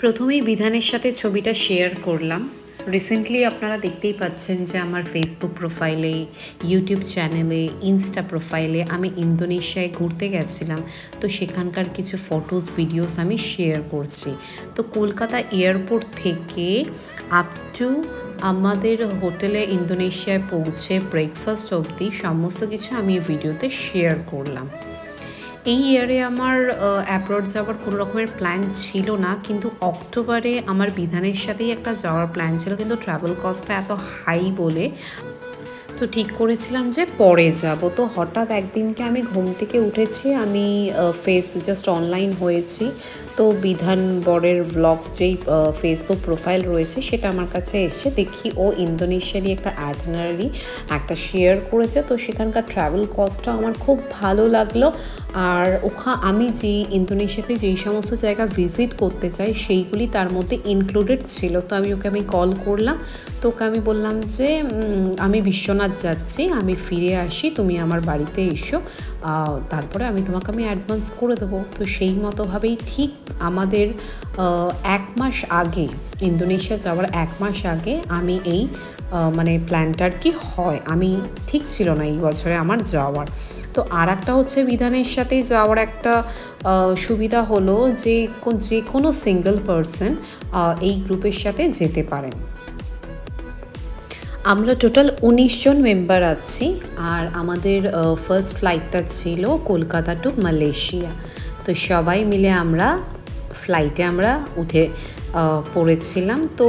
প্রথমেই বিধানের সাথে ছবিটা শেয়ার করলাম। রিসেন্টলি আপনারা দেখতেই পাচ্ছেন যে আমার ফেসবুক প্রোফাইলে, ইউটিউব চ্যানেলে, ইনস্টা প্রোফাইলে আমি ইন্দোনেশিয়ায় ঘুরতে গেছিলাম। তো সেখানকার কিছু ফটোস ভিডিওস আমি শেয়ার করছি। তো কলকাতা এয়ারপোর্ট থেকে আপ টু আমাদের হোটেলে ইন্দোনেশিয়ায় পৌঁছে ব্রেকফাস্ট অবধি সমস্ত কিছু আমি এই ভিডিওতে শেয়ার করলাম। এই ইয়ারে আমার অ্যাব্রড যাওয়ার কোনো রকমের প্ল্যান ছিল না, কিন্তু অক্টোবরে আমার বিধানের সাথেই একটা যাওয়ার প্ল্যান ছিল, কিন্তু ট্রাভেল কস্টটা এত হাই বলে তো ঠিক করেছিলাম যে পরে যাব। তো হঠাৎ একদিনকে আমি ঘুম থেকে উঠেছি, আমি জাস্ট অনলাইন হয়েছি। তো বিধান বরের ভ্লগস যেই ফেসবুক প্রোফাইল রয়েছে সেটা আমার কাছে এসছে, দেখি ও ইন্দোনেশিয়ারই একটা আইটিনারি একটা শেয়ার করেছে। তো সেখানকার ট্রাভেল কস্টটা আমার খুব ভালো লাগলো। আর আমি যেই ইন্দোনেশিয়াতে যেই সমস্ত জায়গা ভিজিট করতে চাই সেইগুলি তার মধ্যে ইনক্লুডেড ছিল। তো ওকে কল করলাম, তো ওকে আমি বললাম যে আমি বিশ্বনাথ যাচ্ছি, আমি ফিরে আসি, তুমি আমার বাড়িতে এসো, তারপরে আমি তোমাকে অ্যাডভান্স করে দেবো। তো সেই মতোভাবেই ঠিক আমাদের 1 মাস আগে, ইন্দোনেশিয়া যাওয়ার 1 মাস আগে আমি এই প্ল্যানটার কি হয়, আমি ঠিক ছিল না এই বছরে আমার যাওয়ার। তো আর একটা হচ্ছে বিধানের সাথে যাওয়ার একটা সুবিধা হলো যে কোনো সিঙ্গেল পারসন এই গ্রুপের সাথে যেতে পারেন। আমরা টোটাল 19 জন মেম্বার আছি, আর আমাদের ফার্স্ট ফ্লাইটটা ছিল কলকাতা টু মালয়েশিয়া। তো সবাই মিলে ফ্লাইটে উঠে পড়েছিলাম। তো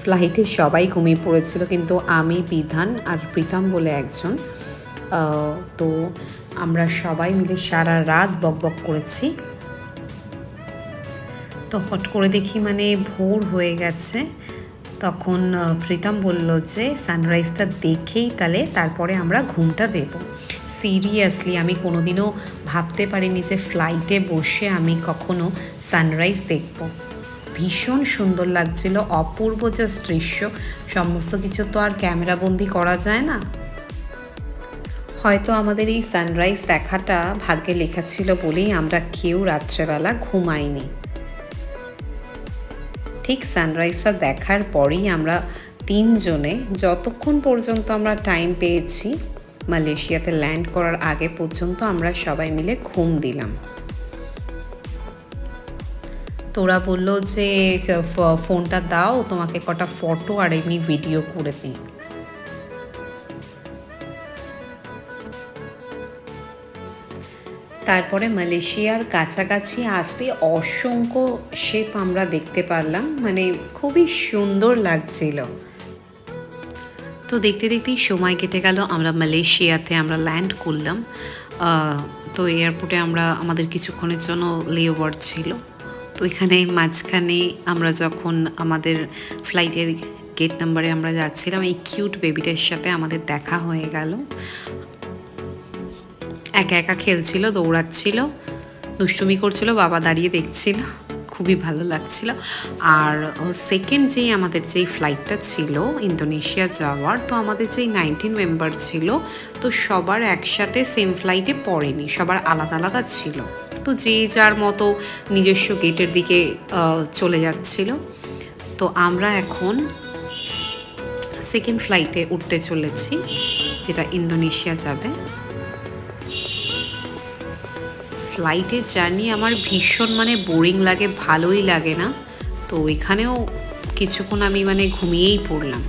ফ্লাইটে সবাই ঘুমিয়ে পড়েছিল, কিন্তু আমি, বিধান আর প্রীতম বলে একজন, তো আমরা সবাই মিলে সারা রাত বকবক করেছি। তো হট করে দেখি ভোর হয়ে গেছে। তখন প্রীতম বলল যে সানরাইজটা দেখেই তারপরে আমরা ঘুমটা দেব। সিরিয়াসলি আমি কোনোদিনও ভাবতে পারিনি যে ফ্লাইটে বসে আমি কখনো সানরাইজ দেখব। ভীষণ সুন্দর লাগছিল, অপূর্ব জাস্ট দৃশ্য। সমস্ত কিছু তো আর ক্যামেরাবন্দি করা যায় না। হয়তো আমাদের এই সানরাইজ দেখাটা ভাগ্যে লেখা ছিল বলেই আমরা কেউ রাত্রেবেলা ঘুমাইনি। ঠিক সানরাইজটা দেখার পরেই আমরা 3 জনে যতক্ষণ পর্যন্ত আমরা টাইম পেয়েছি মালয়েশিয়াতে ল্যান্ড করার আগে পর্যন্ত আমরা সবাই মিলে ঘুম দিলাম। তোরা বললো যে ফোনটা দাও, তোমাকে কটা ফটো আর এমনি ভিডিও করে দিই। তারপরে মালয়েশিয়ার কাছাকাছি আসতে অসংখ্য শেপ আমরা দেখতে পারলাম, খুবই সুন্দর লাগছিল। তো দেখতে দেখতেই সময় কেটে গেল, আমরা মালয়েশিয়াতে ল্যান্ড করলাম। তো এয়ারপোর্টে আমাদের কিছুক্ষণের জন্য লেওভার ছিল। তো এখানে মাঝখানে আমরা যখন আমাদের ফ্লাইটের গেট নাম্বারে আমরা যাচ্ছিলাম, এই কিউট বেবিটার সাথে আমাদের দেখা হয়ে গেল। একা একা খেলছিল, দৌড়াচ্ছিল, দুষ্টুমি করছিল, বাবা দাঁড়িয়ে দেখছিল, খুবই ভালো লাগছিল। আর সেকেন্ড আমাদের যেই ফ্লাইটটা ছিল ইন্দোনেশিয়া যাওয়ার, তো আমাদের যেই 19 মেম্বার ছিল, তো সবার একসাথে সেম ফ্লাইটে পড়েনি, সবার আলাদা আলাদা ছিল। তো যে যার মতো নিজস্ব গেটের দিকে চলে যাচ্ছিল। তো আমরা এখন সেকেন্ড ফ্লাইটে উঠতে চলেছি, যেটা ইন্দোনেশিয়া যাবে। ফ্লাইটের জার্নি আমার ভীষণ বোরিং লাগে, ভালোই লাগে না। তো এখানেও কিছুক্ষণ আমি ঘুমিয়েই পড়লাম।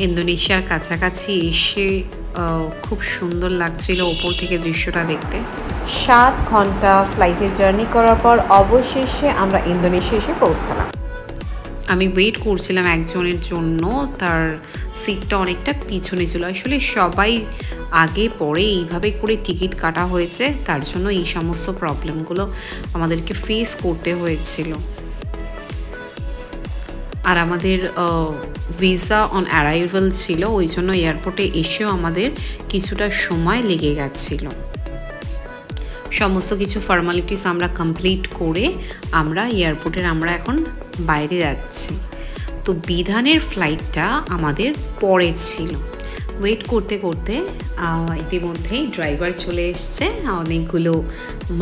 ইন্দোনেশিয়ার কাছাকাছি এসে খুব সুন্দর লাগছিল ওপর থেকে দৃশ্যটা দেখতে। 7 ঘন্টা ফ্লাইটে জার্নি করার পর অবশেষে আমরা ইন্দোনেশিয়া এসে পৌঁছালাম। আমি ওয়েট করছিলাম একজনের জন্য, তার সিটটা অনেকটা পিছনে ছিল। আসলে সবাই আগে পরে এইভাবে করে টিকিট কাটা হয়েছে, তার জন্য এই সমস্ত প্রবলেমগুলো আমাদেরকে ফেস করতে হয়েছিল। আর আমাদের ভিসা অন অ্যারাইভাল ছিল, ওই জন্য এয়ারপোর্টে এসেও আমাদের কিছুটা সময় লেগে গেছিল। সমস্ত কিছু ফর্মালিটিস আমরা কমপ্লিট করে আমরা এখন বাইরে যাচ্ছি। তো বিধানের ফ্লাইটটা আমাদের পরে ছিল। ওয়েট করতে করতে ইতিমধ্যেই ড্রাইভার চলে এসছে অনেকগুলো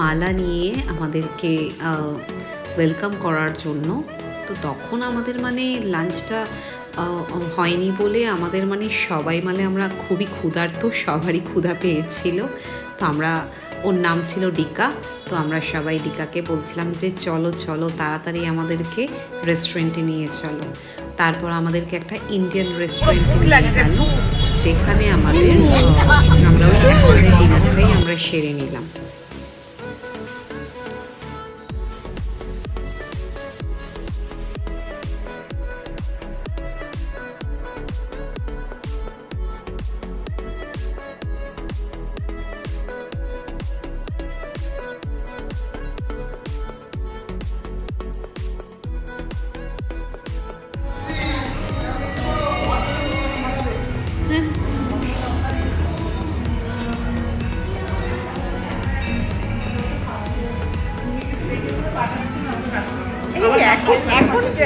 মালা নিয়ে আমাদেরকে ওয়েলকাম করার জন্য। তো তখন আমাদের মানে লাঞ্চটা হয়নি বলে আমাদের মানে সবাই মানে আমরা খুবই ক্ষুধার্ত, সবারই ক্ষুধা পেয়েছিল। তো আমরা, ওর নাম ছিল ডিকা, তো আমরা সবাই ডিকাকে বলছিলাম যে চলো চলো তাড়াতাড়ি আমাদেরকে রেস্টুরেন্টে নিয়ে চলো। তারপর আমাদেরকে একটা ইন্ডিয়ান রেস্টুরেন্টে নিয়ে গেল, যেখানে আমাদের আমরা ওই একেবারে ডিনারটাই আমরা সেরে নিলাম।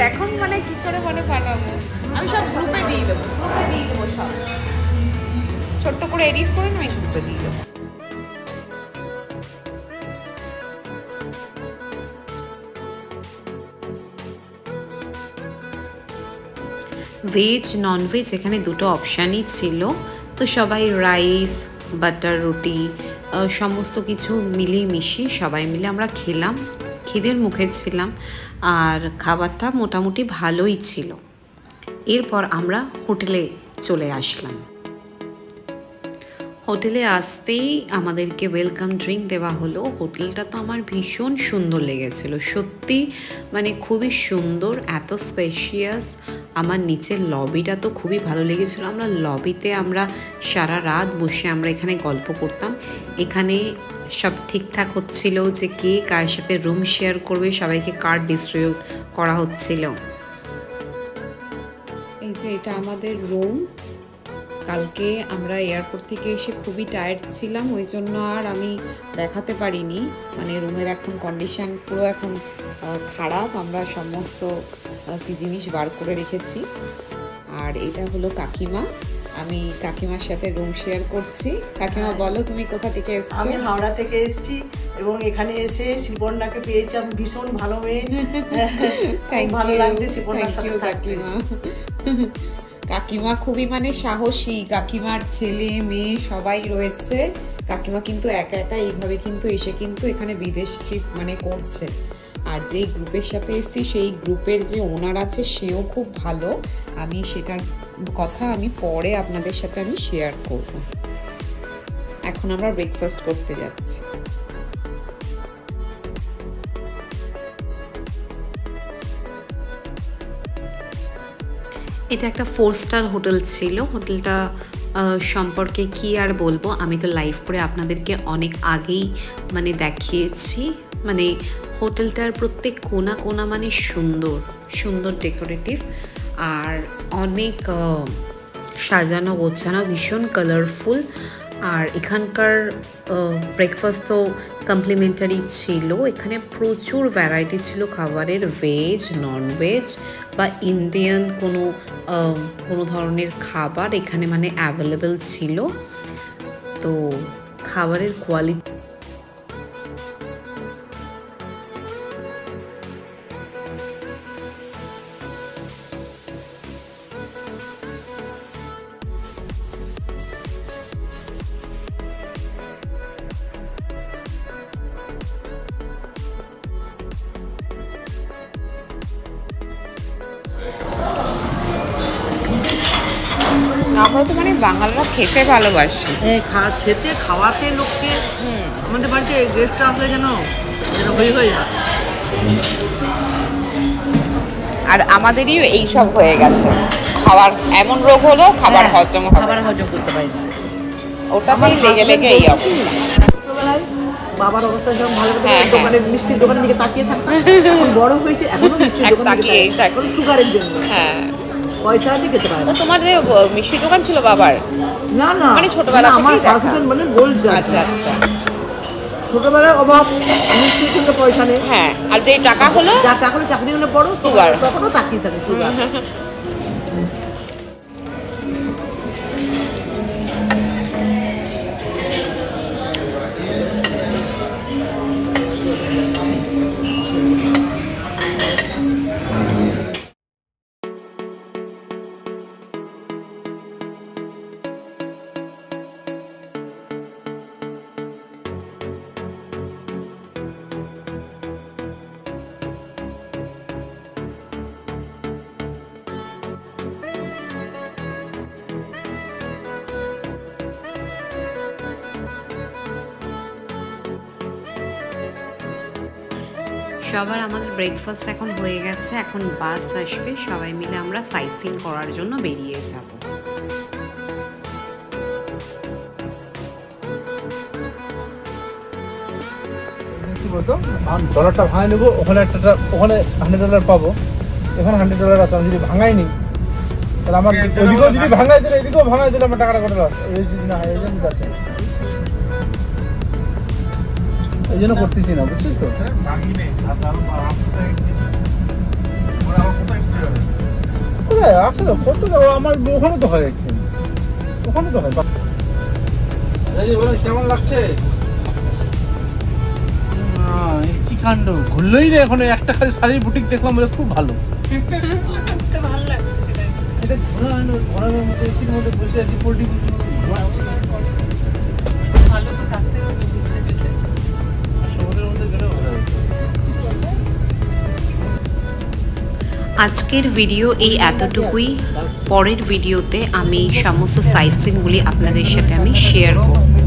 এখন মানে কি করে মানে পাঠাবো? আমি সব গ্রুপে দিয়ে দেবো, সব ছোট্ট করে এডিট করে আমি গ্রুপে দিয়ে দেবো। ভেজ ননভেজ এখানে দুটো অপশানই ছিল। তো সবাই রাইস, বাটার রুটি সমস্ত কিছু মিলিয়ে মিশিয়ে সবাই মিলে আমরা খেলাম, খিদের মুখে ছিলাম, আর খাবারটা মোটামুটি ভালোই ছিল। এরপর আমরা হোটেলে চলে আসলাম। হোটেলে আসতেই আমাদেরকে ওয়েলকাম ড্রিঙ্ক দেওয়া হলো। হোটেলটা তো আমার ভীষণ সুন্দর লেগেছিল, সত্যি মানে খুবই সুন্দর, এত স্পেশিয়াস। আমার নিচের লবিটা তো খুবই ভালো লেগেছিলো। আমরা লবিতে আমরা সারা রাত বসে আমরা এখানে গল্প করতাম। এখানে সব ঠিকঠাক হচ্ছিল যে কে কার সাথে রুম শেয়ার করবে, সবাইকে কার্ড ডিস্ট্রিবিউট করা হচ্ছিল। এই যে এটা আমাদের রুম। কালকে আমরা এয়ারপোর্ট থেকে এসে খুবই টায়ার্ড ছিলাম, ওই জন্য আর আমি দেখাতে পারিনি। মানে রুমের এখন কন্ডিশন পুরো এখন খারাপ, আমরা সমস্ত কি জিনিস বার করে রেখেছি। আর এটা হলো কাকিমা, আমি কাকিমার সাথে রুম শেয়ার করছি। কাকিমা বলো তুমি কোথা থেকে এসেছো? আমি হাওড়া থেকে এসেছি এবং এখানে এসে শিপর্ণাকে পেয়েছি, আমি ভীষণ ভালো মেয়ে, ভালো লাগছে শিপর্ণার সাথে কাকিমা। কাকিমা খুবই মানে সাহসী, কাকিমার ছেলে মেয়ে সবাই রয়েছে। কাকিমা কিন্তু একা একা এইভাবে কিন্তু এসে কিন্তু এখানে বিদেশ ট্রিপ মানে করছে। আর যেই গ্রুপের সাথে এসেছি সেই গ্রুপের যে ওনার আছে সেও খুব ভালো, আমি সেটার কথা আমি পরে আপনাদের সাথে আমি শেয়ার করব। এখন আমরা ব্রেকফাস্ট করতে যাচ্ছি। এটা একটা 4 স্টার হোটেল ছিল। হোটেলটা সম্পর্কে কি আর বলবো, আমি তো লাইভ করে আপনাদেরকে অনেক আগেই মানে দেখিয়েছি। মানে হোটেলটার প্রত্যেক কোনা কোনা মানে সুন্দর সুন্দর ডেকোরেটিভ, আর অনেক সাজানো গোছানো, ভীষণ কালারফুল। আর এখানকার ব্রেকফাস্ট তো কমপ্লিমেন্টারি ছিল। এখানে প্রচুর ভ্যারাইটি ছিল খাবারের, ভেজ ননভেজ বা ইন্ডিয়ান কোনো ধরনের খাবার এখানে মানে অ্যাভেলেবেল ছিল। তো খাবারের কোয়ালিটি আমরা তো মানে বাঙালরা খেতে ভালোবাসি, খেতে খাওয়াতে লোককে। আমাদের বাড়িতে গেস্ট আসলে যেন হয়ে যায়। আর আমাদেরই এই সব হয়ে গেছে, খাবার এমন রোগ হলো খাবার হজম করতে পারি না, ওটাতেই লেগে লেগে এই অবস্থা। বাবার অবস্থা যখন ভালো দোকানে মিষ্টির দোকানের দিকে তাকিয়ে থাকতাম, এখন বড় হয়েছে এখনো মিষ্টির দোকানে এখন সুগারের জন্য। হ্যাঁ, পয়সা আছে খেতে পারে। তোমার যে মিষ্টির দোকান ছিল বাবার? না না, মানে ছোটবেলা আমার হাজবেন্ড মানে গোল্ড। আচ্ছা আচ্ছা, ছোটবেলার অভাব, মিষ্টির জন্য পয়সা নেই। হ্যাঁ, আর যে টাকা হলো, যা টাকা হলো চাকরি হলে বড় সুগার, তখনও তাকিয়ে থাকে সুগার। সবার আমাদের ব্রেকফাস্ট এখন হয়ে গেছে, এখন বাস আসবে, সবাই মিলে আমরা সাইট সিন করার জন্য বেরিয়ে যাব। ডলারটা ভাঙাই নেবো, ওখানে ওখানে $100 পাবো, এখানে $100 আছে। আমি যদি ভাঙাই নি তাহলে আমার ওইদিকেও যদি ভাঙাই দিলে এদিকেও ভাঙাই দিলে আমার টাকাটা কত লস। এই জন্য করতেছি না, বুঝছিস তো। কোথায় আছে তো করতে দেবো, আমার ওখানে তো হয়, ওখানে তো হয়। কেমন লাগছে? কি কাণ্ড, ঘুরলোই না এখন। একটা খালি শাড়ির বুটিক দেখলাম, বলে খুব ভালো। এটা ঘোরা হয় না, ঘোরার মধ্যে এসির মধ্যে বসে আছি, পোল্ট্রি ঘোরাচ্ছি। সমুদ্রের মধ্যে গেলেও ভালো হতো। আজকের ভিডিও এই এতটুকুই। পরের ভিডিওতে আমি সমস্ত সাইট সিনগুলি আপনাদের সাথে আমি শেয়ার করব।